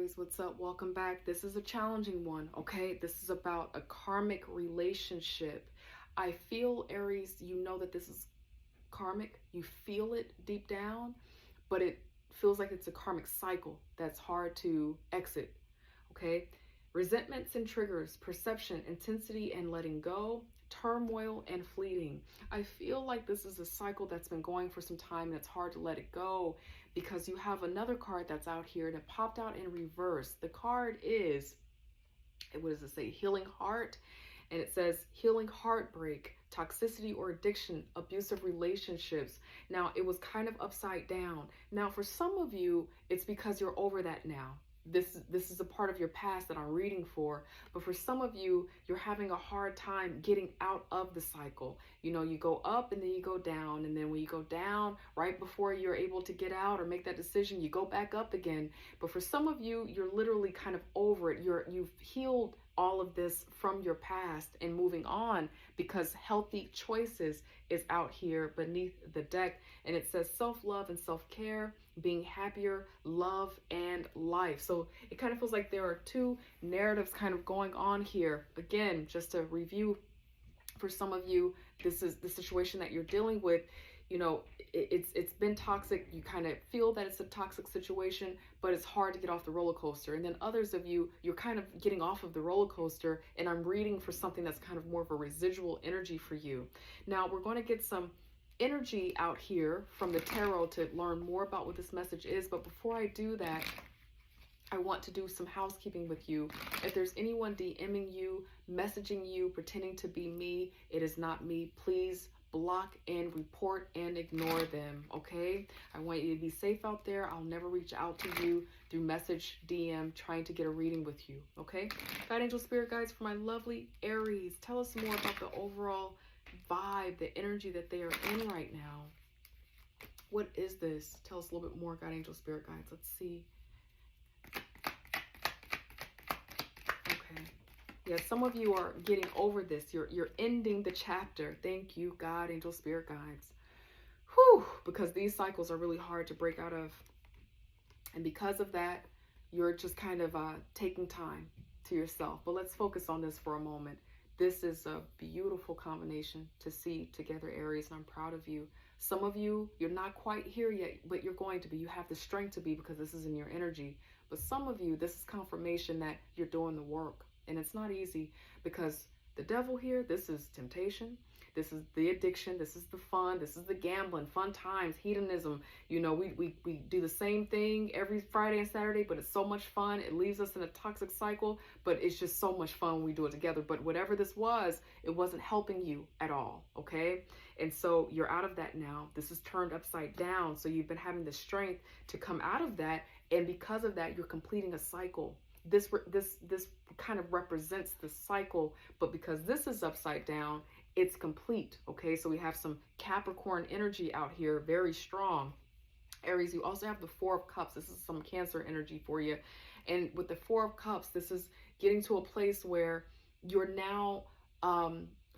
Aries, what's up? Welcome back. This is a challenging one, okay? This is about a karmic relationship. I feel, Aries, you know that this is karmic. You feel it deep down, but it feels like it's a karmic cycle that's hard to exit, okay? Resentments and triggers, perception, intensity and letting go, turmoil and fleeting. I feel like this is a cycle that's been going for some time and it's hard to let it go because you have another card that's out here and it popped out in reverse. The card is, what does it say? Healing heart. And it says healing heartbreak, toxicity or addiction, abusive relationships. Now, it was kind of upside down. Now, for some of you, it's because you're over that now. This is a part of your past that I'm reading for. But for some of you, you're having a hard time getting out of the cycle. You know, you go up and then you go down. And then when you go down, right before you're able to get out or make that decision, you go back up again. But for some of you, you're literally kind of over it. You've healed all of this from your past and moving on because healthy choices is out here beneath the deck. And it says self-love and self-care, being happier, love, and life. So it kind of feels like there are two narratives kind of going on here. Again, just to review for some of you, this is the situation that you're dealing with. You know, it's been toxic. You kind of feel that it's a toxic situation, but it's hard to get off the roller coaster. And then others of you, you're kind of getting off of the roller coaster, and I'm reading for something that's kind of more of a residual energy for you. Now, we're going to get some energy out here from the tarot to learn more about what this message is. But before I do that, I want to do some housekeeping with you. If there's anyone DMing you, messaging you, pretending to be me, it is not me. Please block and report and ignore them, okay? I want you to be safe out there. I'll never reach out to you through message, DM, trying to get a reading with you, okay? God, angel, spirit guides, for my lovely Aries, tell us more about the overall vibe, the energy that they are in right now. What is this? Tell us a little bit more, God, angel, spirit guides. Let's see. Yeah, some of you are getting over this. You're ending the chapter. Thank you, God, angel, spirit guides. Whew, because these cycles are really hard to break out of. And because of that, you're just kind of taking time to yourself. But let's focus on this for a moment. This is a beautiful combination to see together, Aries, and I'm proud of you. Some of you, you're not quite here yet, but you're going to be. You have the strength to be because this is in your energy. But some of you, this is confirmation that you're doing the work. And it's not easy because the devil here, this is temptation. This is the addiction. This is the fun. This is the gambling, fun times, hedonism. You know, we do the same thing every Friday and Saturday, but it's so much fun. It leaves us in a toxic cycle, but it's just so much fun when we do it together. But whatever this was, it wasn't helping you at all, okay? And so you're out of that now. This is turned upside down. So you've been having the strength to come out of that. And because of that, you're completing a cycle. This kind of represents the cycle, but because this is upside down, it's complete, okay? So we have some Capricorn energy out here, very strong. Aries, you also have the Four of Cups. This is some Cancer energy for you. And with the Four of Cups, this is getting to a place where you're now,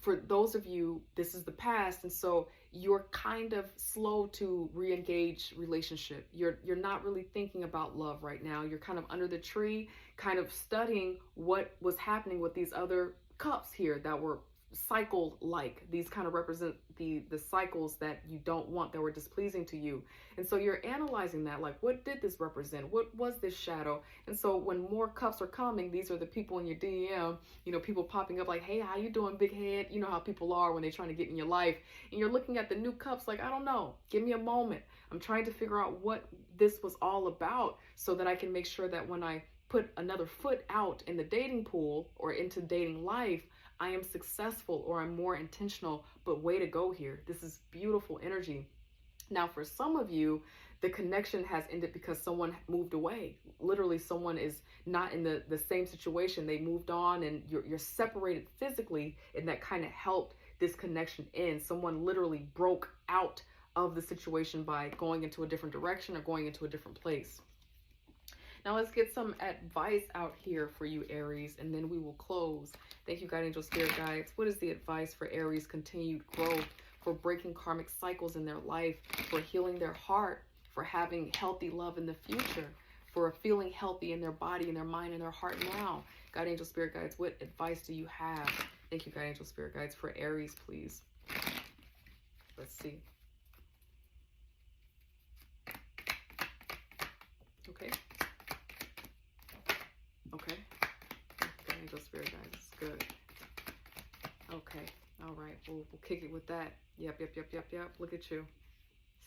for those of you, this is the past, and so you're kind of slow to re-engage relationship. You're not really thinking about love right now. You're kind of under the tree, kind of studying what was happening with these other cups here that were cycle-like. These kind of represent the cycles that you don't want, that were displeasing to you. And so you're analyzing that, like, what did this represent? What was this shadow? And so when more cups are coming, these are the people in your DM, you know, people popping up like, hey, how you doing, big head? You know how people are when they're trying to get in your life. And you're looking at the new cups like, I don't know, give me a moment. I'm trying to figure out what this was all about so that I can make sure that when I put another foot out in the dating pool or into dating life, I am successful or I'm more intentional. But way to go here. This is beautiful energy. Now, for some of you, the connection has ended because someone moved away. Literally, someone is not in the same situation. They moved on and you're separated physically, and that kind of helped this connection end. Someone literally broke out of the situation by going into a different direction or going into a different place. Now let's get some advice out here for you, Aries, and then we will close. Thank you, God, angel, spirit guides. What is the advice for Aries' continued growth, for breaking karmic cycles in their life, for healing their heart, for having healthy love in the future, for feeling healthy in their body, in their mind, in their heart now. God, angel, spirit guides, what advice do you have? Thank you, God, angel, spirit guides, for Aries, please. Let's see. Okay. Okay. God, angel, spirit guides. Good. Okay. All right. We'll kick it with that. Yep. Look at you.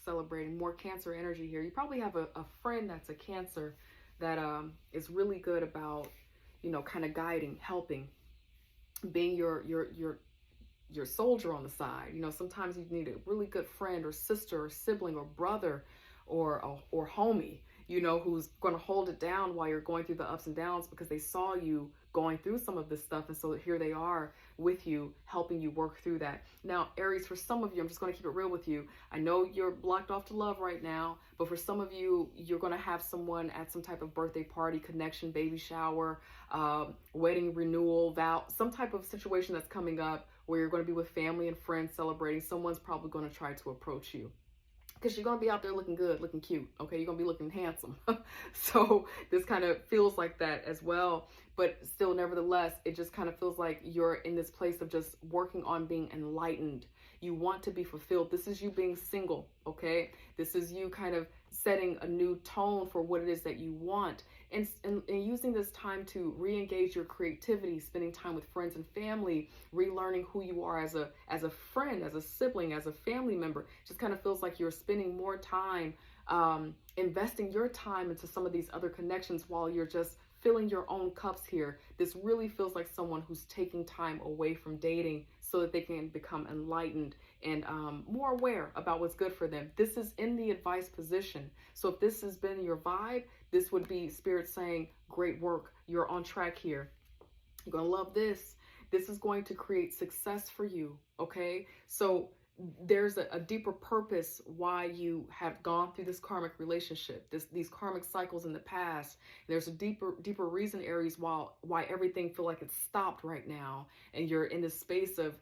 Celebrating more Cancer energy here. You probably have a friend that's a Cancer that is really good about, you know, kind of guiding, helping, being your soldier on the side. You know, sometimes you need a really good friend or sister or sibling or brother or homie, you know, who's going to hold it down while you're going through the ups and downs, because they saw you going through some of this stuff, and so here they are with you, helping you work through that. Now, Aries, for some of you, I'm just going to keep it real with you. I know you're blocked off to love right now, but for some of you, you're going to have someone at some type of birthday party, connection, baby shower, wedding renewal, vow, some type of situation that's coming up where you're going to be with family and friends celebrating. Someone's probably going to try to approach you, because you're going to be out there looking good, looking cute, okay? You're going to be looking handsome. So this kind of feels like that as well. But still, nevertheless, it just kind of feels like you're in this place of just working on being enlightened. You want to be fulfilled. This is you being single, okay? This is you kind of setting a new tone for what it is that you want. And using this time to re-engage your creativity, spending time with friends and family, relearning who you are as a friend, as a sibling, as a family member. It just kind of feels like you're spending more time investing your time into some of these other connections while you're just filling your own cups here. This really feels like someone who's taking time away from dating so that they can become enlightened and more aware about what's good for them. This is in the advice position. So if this has been your vibe, this would be Spirit saying, great work. You're on track here. You're going to love this. This is going to create success for you. Okay. So there's a deeper purpose why you have gone through this karmic relationship, these karmic cycles in the past. There's a deeper reason, Aries, why everything feel like it's stopped right now, and you're in this space of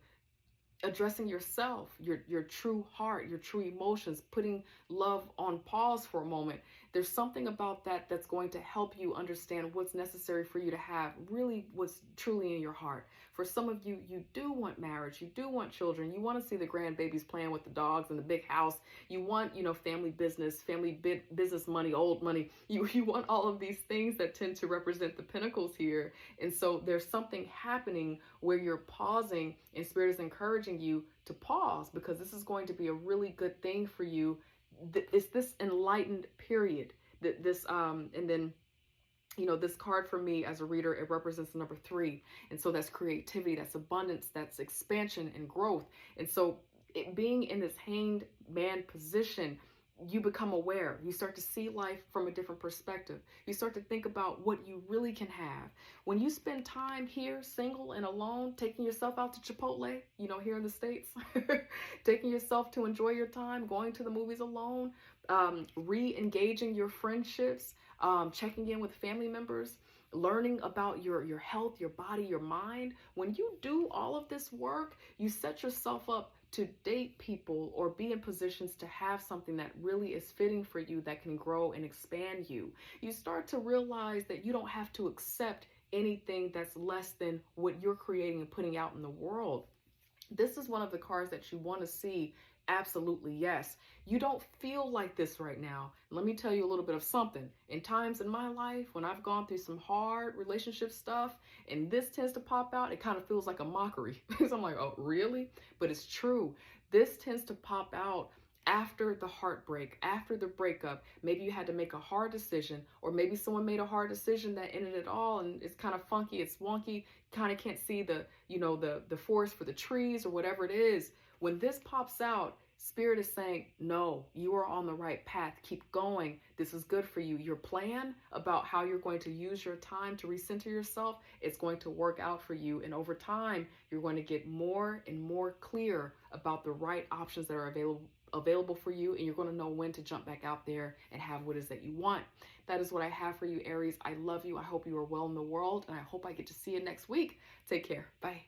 addressing yourself, your true heart, your true emotions, putting love on pause for a moment. There's something about that that's going to help you understand what's necessary for you to have really what's truly in your heart. For some of you, you do want marriage, you do want children, you want to see the grandbabies playing with the dogs in the big house, you want, you know, family business money, old money. You want all of these things that tend to represent the pinnacles here. And so there's something happening where you're pausing, and Spirit is encouraging you to pause, because this is going to be a really good thing for you. It's this enlightened period that and then, you know, this card for me as a reader, it represents the number 3. And so that's creativity, that's abundance, that's expansion and growth. And so being in this hanged man position, you become aware. You start to see life from a different perspective. You start to think about what you really can have. When you spend time here, single and alone, taking yourself out to Chipotle, you know, here in the States, taking yourself to enjoy your time, going to the movies alone, re-engaging your friendships, checking in with family members, learning about your health, your body, your mind. When you do all of this work, you set yourself up to date people or be in positions to have something that really is fitting for you, that can grow and expand you. You start to realize that you don't have to accept anything that's less than what you're creating and putting out in the world. This is one of the cards that you want to see. Absolutely, yes. You don't feel like this right now. Let me tell you a little bit of something. In times in my life when I've gone through some hard relationship stuff and this tends to pop out, it kind of feels like a mockery. So I'm like, oh, really? But it's true. This tends to pop out after the heartbreak, after the breakup. Maybe you had to make a hard decision, or maybe someone made a hard decision that ended it all, and it's kind of funky, it's wonky, kind of can't see the forest for the trees or whatever it is. When this pops out, Spirit is saying, no, you are on the right path. Keep going. This is good for you. Your plan about how you're going to use your time to recenter yourself, it's going to work out for you. And over time, you're going to get more and more clear about the right options that are available for you, and you're going to know when to jump back out there and have what it is that you want. That is what I have for you, Aries. I love you. I hope you are well in the world, and I hope I get to see you next week. Take care. Bye.